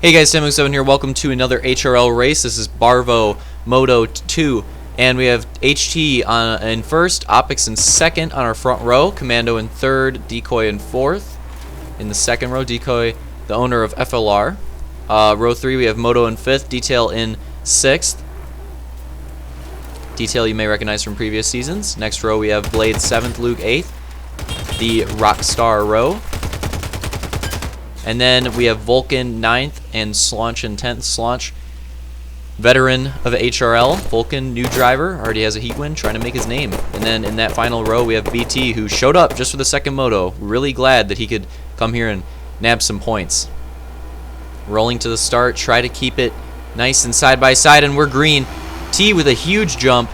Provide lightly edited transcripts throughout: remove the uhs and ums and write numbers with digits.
Hey guys, Sam7 here. Welcome to another HRL race. This is Barvo Moto 2, and we have HT in first, Opix in second on our front row, Commando in third, Decoy in fourth. In the second row, Decoy, the owner of FLR. Row 3, we have Moto in fifth, Detail in sixth. Detail you may recognize from previous seasons. Next row, we have Blade 7th, Luke 8th, the Rockstar row. And then we have Vulcan 9th and Slaunch in 10th. Slaunch, veteran of HRL. Vulcan, new driver, already has a heat win, trying to make his name. And then in that final row, we have BT, who showed up just for the second moto. Really glad that he could come here and nab some points. Rolling to the start, try to keep it nice and side by side, and we're green. T with a huge jump.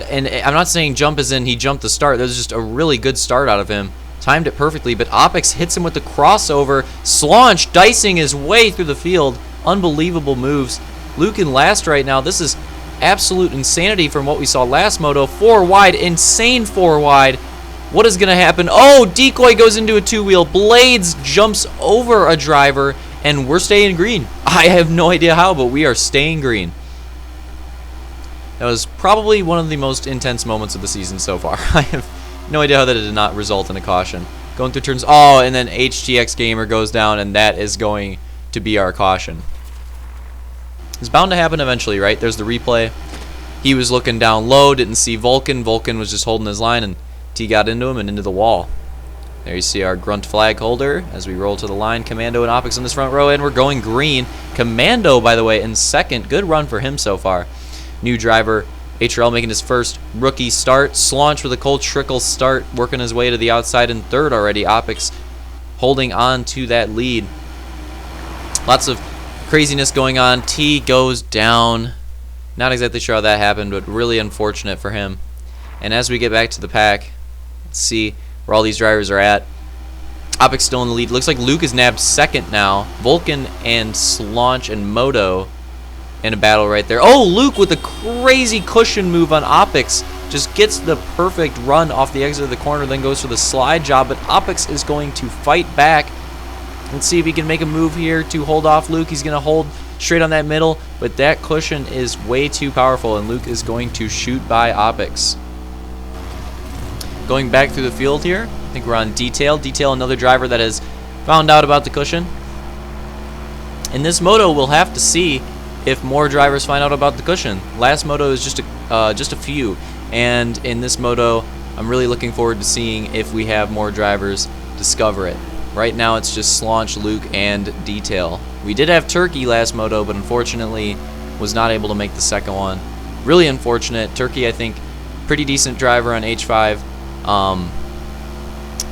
And I'm not saying jump as in he jumped the start. That was just a really good start out of him. Timed it perfectly, but Opix hits him with the crossover. Slaunch dicing his way through the field. Unbelievable moves. Luke in last right now. This is absolute insanity from what we saw last moto. 4 wide, insane 4 wide. What is going to happen? Oh, Decoy goes into a 2-wheel. Blades jumps over a driver, and we're staying green. I have no idea how, but we are staying green. That was probably one of the most intense moments of the season so far. I have no idea how that did not result in a caution. Going through turns. Oh, and then HTX Gamer goes down, and that is going to be our caution. It's bound to happen eventually, right? There's the replay. He was looking down low, didn't see Vulcan. Vulcan was just holding his line, and T got into him and into the wall. There you see our grunt flag holder as we roll to the line. Commando and Opix in this front row, and we're going green. Commando, by the way, in second. Good run for him so far. New driver. HRL making his first rookie start. Slaunch with a cold trickle start, working his way to the outside in third already. Opix holding on to that lead. Lots of craziness going on. T goes down. Not exactly sure how that happened, but really unfortunate for him. And as we get back to the pack, let's see where all these drivers are at. Opix still in the lead. Looks like Luke is nabbed second now. Vulcan and Slaunch and Moto in a battle right there. Oh, Luke with a crazy cushion move on Opix. Just gets the perfect run off the exit of the corner, then goes for the slide job. But Opix is going to fight back. Let's see if he can make a move here to hold off Luke. He's going to hold straight on that middle, but that cushion is way too powerful, and Luke is going to shoot by Opix. Going back through the field here, I think we're on Detail. Detail, another driver that has found out about the cushion. In this moto, we'll have to see if more drivers find out about the cushion. Last moto is just a few, and in this moto, I'm really looking forward to seeing if we have more drivers discover it. Right now, it's just Slaunch, Luke, and Detail. We did have Turkey last moto, but unfortunately was not able to make the second one. Really unfortunate. Turkey, I think, pretty decent driver on H5.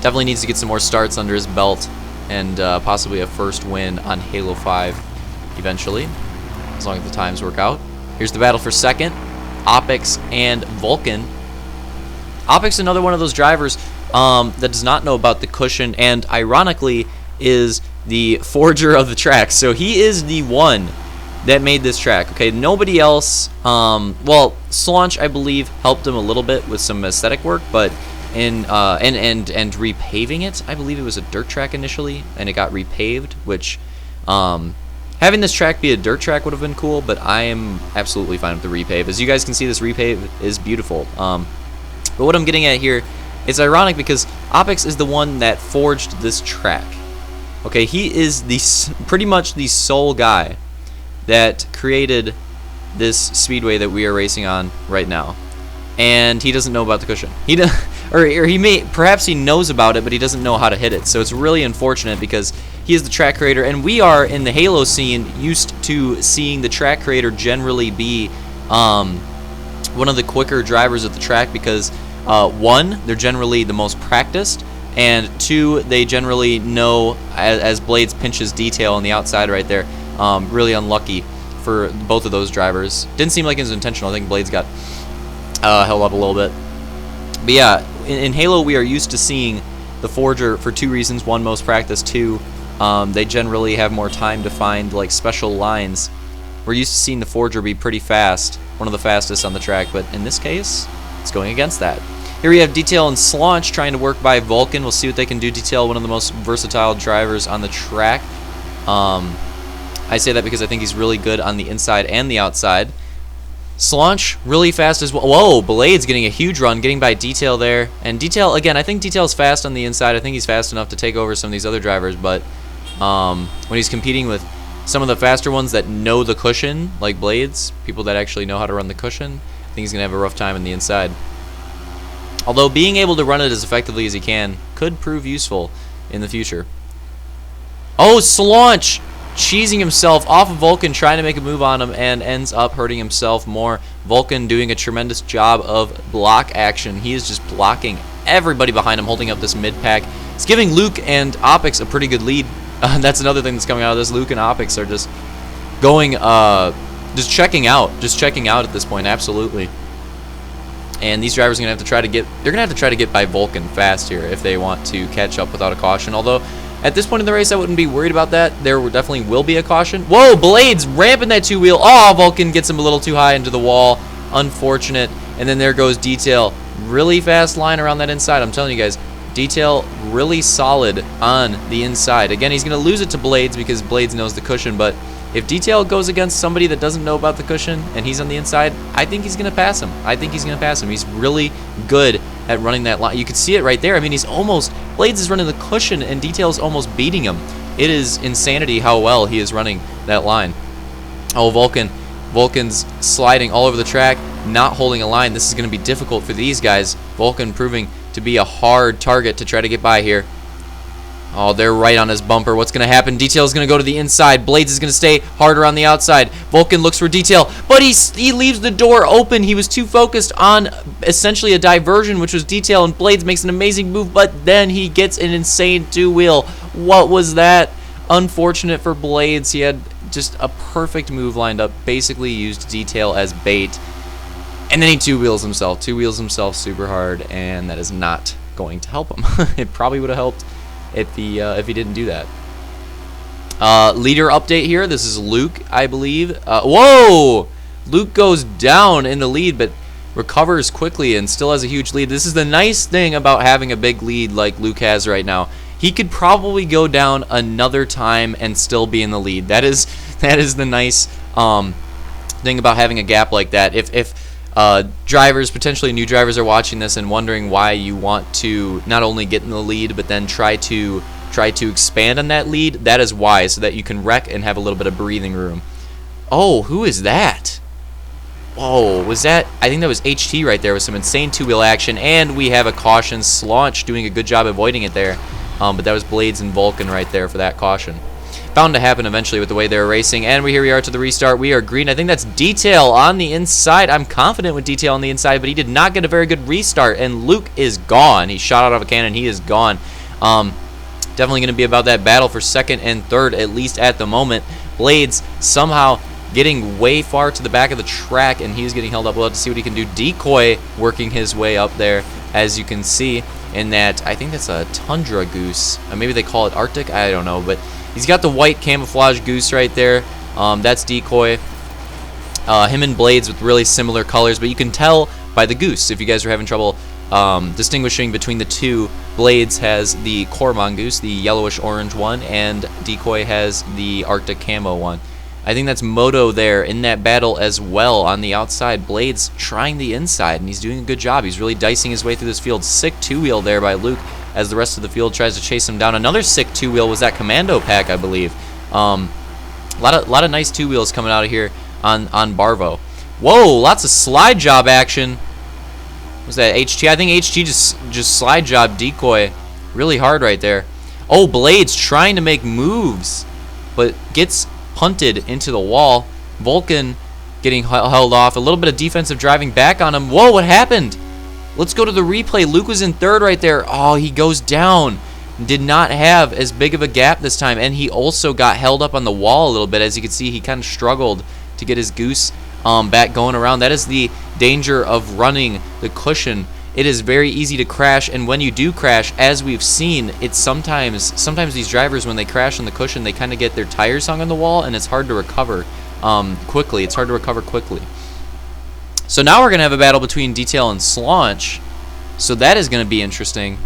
Definitely needs to get some more starts under his belt, and possibly a first win on Halo 5 eventually, as long as the times work out. Here's the battle for second. Opix and Vulcan. Opix, another one of those drivers that does not know about the cushion, and ironically is the forger of the track. So he is the one that made this track. Okay, nobody else. Well, Slaunch, I believe, helped him a little bit with some aesthetic work, but in and repaving it. I believe it was a dirt track initially, and it got repaved, which having this track be a dirt track would have been cool, but I am absolutely fine with the repave. As you guys can see, this repave is beautiful. But what I'm getting at here, it's ironic because Opix is the one that forged this track. Okay, he is pretty much the sole guy that created this speedway that we are racing on right now, and he doesn't know about the cushion. Or he may, perhaps he knows about it, but he doesn't know how to hit it. So it's really unfortunate because he is the track creator, and we are in the Halo scene used to seeing the track creator generally be one of the quicker drivers of the track because 1, they're generally the most practiced, and 2, they generally know, as Blades pinches Detail on the outside right there. Really unlucky for both of those drivers. Didn't seem like it was intentional. I think Blades got held up a little bit. But yeah, in Halo we are used to seeing the forger for 2 reasons. 1, most practice. 2, they generally have more time to find like special lines. We're used to seeing the forger be pretty fast, one of the fastest on the track, but in this case, it's going against that. Here we have Detail and Slaunch trying to work by Vulcan. We'll see what they can do. Detail, one of the most versatile drivers on the track. I say that because I think he's really good on the inside and the outside. Slaunch, really fast as well. Whoa, Blade's getting a huge run, getting by Detail there. And Detail, again, I think Detail's fast on the inside. I think he's fast enough to take over some of these other drivers, but when he's competing with some of the faster ones that know the cushion, like Blades, people that actually know how to run the cushion, I think he's going to have a rough time on the inside. Although being able to run it as effectively as he can could prove useful in the future. Oh, Slaunch! Cheesing himself off of Vulcan, trying to make a move on him, and ends up hurting himself more. Vulcan doing a tremendous job of block action. He is just blocking everybody behind him, holding up this mid-pack. It's giving Luke and Opix a pretty good lead. That's another thing that's coming out of this. Luke and Opix are just going, just checking out at this point, absolutely. And these drivers are gonna have to try to get by Vulcan fast here if they want to catch up without a caution. Although at this point in the race, I wouldn't be worried about that. There definitely will be a caution. Whoa, Blades ramping that two-wheel. Oh, Vulcan gets him a little too high into the wall. Unfortunate. And then there goes Detail. Really fast line around that inside. I'm telling you guys, Detail really solid on the inside. Again, he's going to lose it to Blades because Blades knows the cushion, but if Detail goes against somebody that doesn't know about the cushion and he's on the inside, I think he's going to pass him. He's really good at running that line. You can see it right there. I mean, Blades is running the cushion and Detail's almost beating him. It is insanity how well he is running that line. Oh, Vulcan's sliding all over the track, not holding a line. This is going to be difficult for these guys. Vulcan proving to be a hard target to try to get by here. Oh, they're right on his bumper. What's going to happen? Detail is going to go to the inside. Blades is going to stay harder on the outside. Vulcan looks for Detail, but he leaves the door open. He was too focused on essentially a diversion, which was Detail, and Blades makes an amazing move, but then he gets an insane two-wheel. What was that? Unfortunate for Blades. He had just a perfect move lined up, basically used Detail as bait, and then he two-wheels himself super hard, and that is not going to help him. It probably would have helped if he didn't do that. Leader update here. This is Luke, I believe. Whoa! Luke goes down in the lead, but recovers quickly and still has a huge lead. This is the nice thing about having a big lead like Luke has right now. He could probably go down another time and still be in the lead. That is the nice thing about having a gap like that. If drivers, potentially new drivers, are watching this and wondering why you want to not only get in the lead but then try to expand on that lead, that is why, so that you can wreck and have a little bit of breathing room. Oh, who is that? Whoa, was that? I think that was HT right there with some insane two-wheel action, and we have a caution. Slaunch doing a good job avoiding it there, but that was Blades and Vulcan right there for that caution. Bound to happen eventually with the way they're racing, and here we are to the restart. We are green. I think that's Detail on the inside. I'm confident with Detail on the inside, but he did not get a very good restart, and Luke is gone. He shot out of a cannon. He is gone. Definitely going to be about that battle for second and third, at least at the moment. Blades somehow getting way far to the back of the track, and he's getting held up. We'll have to see what he can do. Decoy working his way up there, as you can see in that. I think that's a Tundra Goose. Maybe they call it Arctic. I don't know, but he's got the white camouflage goose right there. That's Decoy. Him and Blades with really similar colors, but you can tell by the goose. If you guys are having trouble distinguishing between the two, Blades has the core mongoose, the yellowish orange one, and Decoy has the Arctic camo one. I think that's Moto there in that battle as well on the outside. Blades trying the inside, and he's doing a good job. He's really dicing his way through this field. Sick two-wheel there by Luke as the rest of the field tries to chase him down. Another sick two-wheel was that Commando pack, I believe. A lot of nice two-wheels coming out of here on Barvo. Whoa, lots of slide job action. Was that HT? I think HT just slide job Decoy really hard right there. Oh, Blades trying to make moves, but gets punted into the wall. Vulcan getting held off. A little bit of defensive driving back on him. Whoa, what happened? Let's go to the replay. Luke was in third right there. Oh, he goes down. Did not have as big of a gap this time, and he also got held up on the wall a little bit. As you can see, he kind of struggled to get his goose back going around. That is the danger of running the cushion. It is very easy to crash, and when you do crash, as we've seen, it's sometimes these drivers, when they crash on the cushion, they kind of get their tires hung on the wall, and it's hard to recover quickly. It's hard to recover quickly. So now we're going to have a battle between Detail and Slaunch, so that is going to be interesting.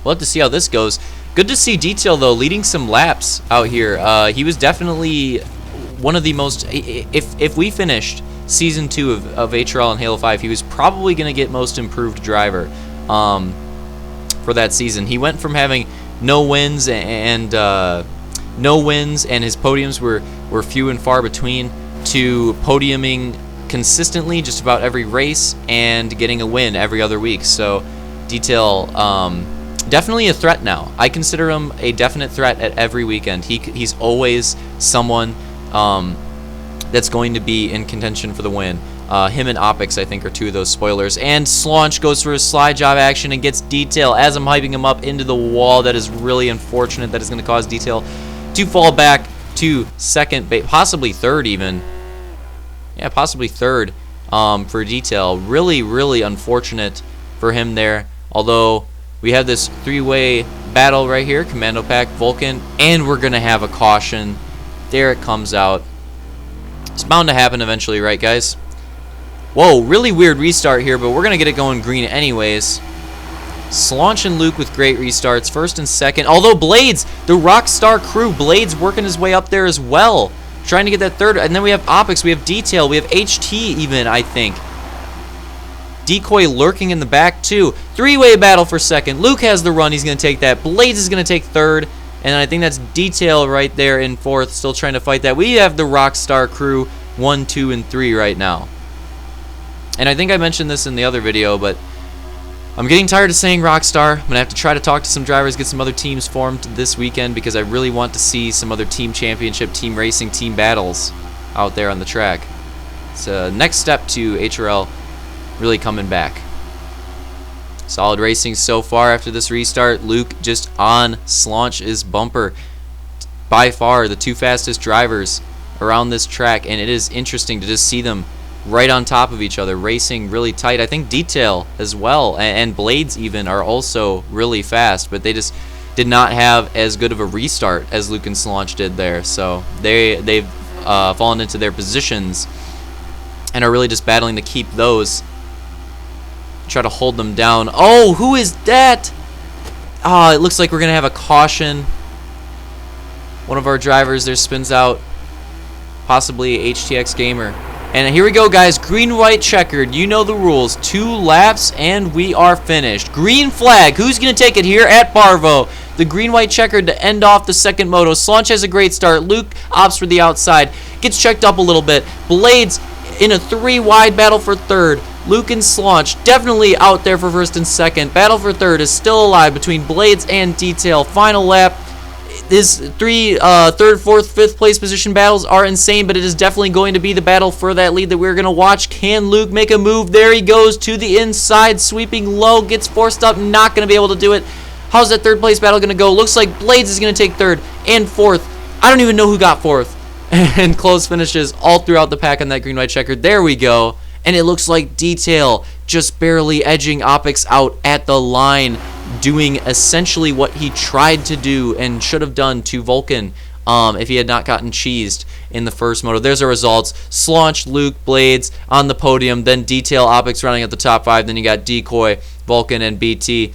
We'll have to see how this goes. Good to see Detail, though, leading some laps out here. He was definitely one of the most... If we finished Season 2 of HRL and Halo 5, he was probably going to get Most Improved Driver for that season. He went from having no wins and his podiums were few and far between to podiuming consistently just about every race and getting a win every other week. So Detail, definitely a threat now. I consider him a definite threat at every weekend. He's always someone that's going to be in contention for the win. Him and Opix, I think, are two of those spoilers. And Slaunch goes for a slide job action and gets Detail as I'm hyping him up into the wall. That is really unfortunate. That is going to cause Detail to fall back to second, possibly third even. Yeah, possibly third for Detail. Really, really unfortunate for him there. Although we have this three-way battle right here, Commando Pack, Vulcan, and we're going to have a caution. There it comes out. It's bound to happen eventually, right, guys? Whoa, really weird restart here, but we're going to get it going green anyways. Slaunch and Luke with great restarts, first and second. Although Blades, the Rockstar crew, Blades working his way up there as well. Trying to get that third. And then we have Opix, we have Detail, we have HT even, I think. Decoy lurking in the back, too. Three-way battle for second. Luke has the run. He's going to take that. Blades is going to take third. And I think that's Detail right there in fourth, still trying to fight that. We have the Rockstar crew 1, 2, and 3 right now. And I think I mentioned this in the other video, but I'm getting tired of saying Rockstar. I'm going to have to try to talk to some drivers, get some other teams formed this weekend, because I really want to see some other team championship, team racing, team battles out there on the track. It's a next step to HRL really coming back. Solid racing so far after this restart. Luke just on Slaunch's bumper. By far the two fastest drivers around this track, and it is interesting to just see them right on top of each other, racing really tight. I think Detail as well, and Blades even, are also really fast, but they just did not have as good of a restart as Luke and Slaunch did there. So they've fallen into their positions and are really just battling to keep those. Try to hold them down. Oh, who is that? Oh, it looks like we're going to have a caution. One of our drivers there spins out. Possibly HTX Gamer. And here we go, guys. Green-white checkered. You know the rules. 2 laps, and we are finished. Green flag. Who's going to take it here at Barvo? The green-white checkered to end off the second moto. Slaunch has a great start. Luke opts for the outside. Gets checked up a little bit. Blades in a 3-wide battle for third. Luke and Slaunch definitely out there for first and second. Battle for third is still alive between Blades and Detail. Final lap. His third, fourth, fifth place position battles are insane, but it is definitely going to be the battle for that lead that we're going to watch. Can Luke make a move? There he goes to the inside, sweeping low, gets forced up, not going to be able to do it. How's that third place battle going to go? Looks like Blades is going to take third and fourth. I don't even know who got fourth. And close finishes all throughout the pack on that green-white checkered. There we go. And it looks like Detail just barely edging Opix out at the line, doing essentially what he tried to do and should have done to Vulcan if he had not gotten cheesed in the first moto. There's our results. Slaunch, Luke, Blades on the podium, then Detail, Opix running at the top 5, then you got Decoy, Vulcan, and BT.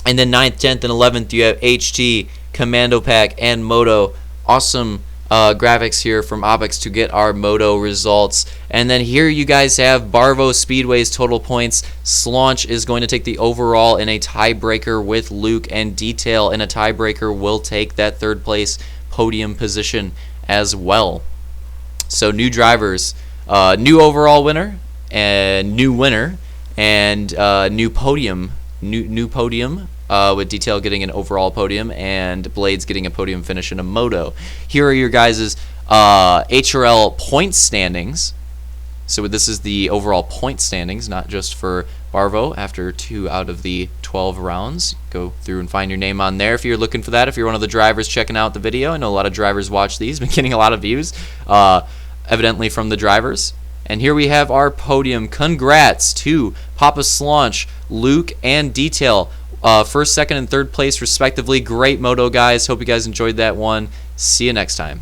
And then 9th, 10th, and 11th, you have HT, Commando Pack, and Moto. Awesome graphics here from Opix to get our Moto results. And then here you guys have Barvo Speedway's total points. Slaunch is going to take the overall in a tiebreaker with Luke, and Detail in a tiebreaker will take that third place podium position as well. So new drivers, new overall winner, and new winner, and new podium, new podium. With Detail getting an overall podium and Blades getting a podium finish in a moto. Here are your guys' HRL point standings. So this is the overall point standings, not just for Barvo after 2 out of the 12 rounds. Go through and find your name on there if you're looking for that. If you're one of the drivers checking out the video, I know a lot of drivers watch these, been getting a lot of views, evidently from the drivers. And here we have our podium. Congrats to Papa Slaunch, Luke, and Detail. First, second, and third place respectively. Great moto, guys. Hope you guys enjoyed that one. See you next time.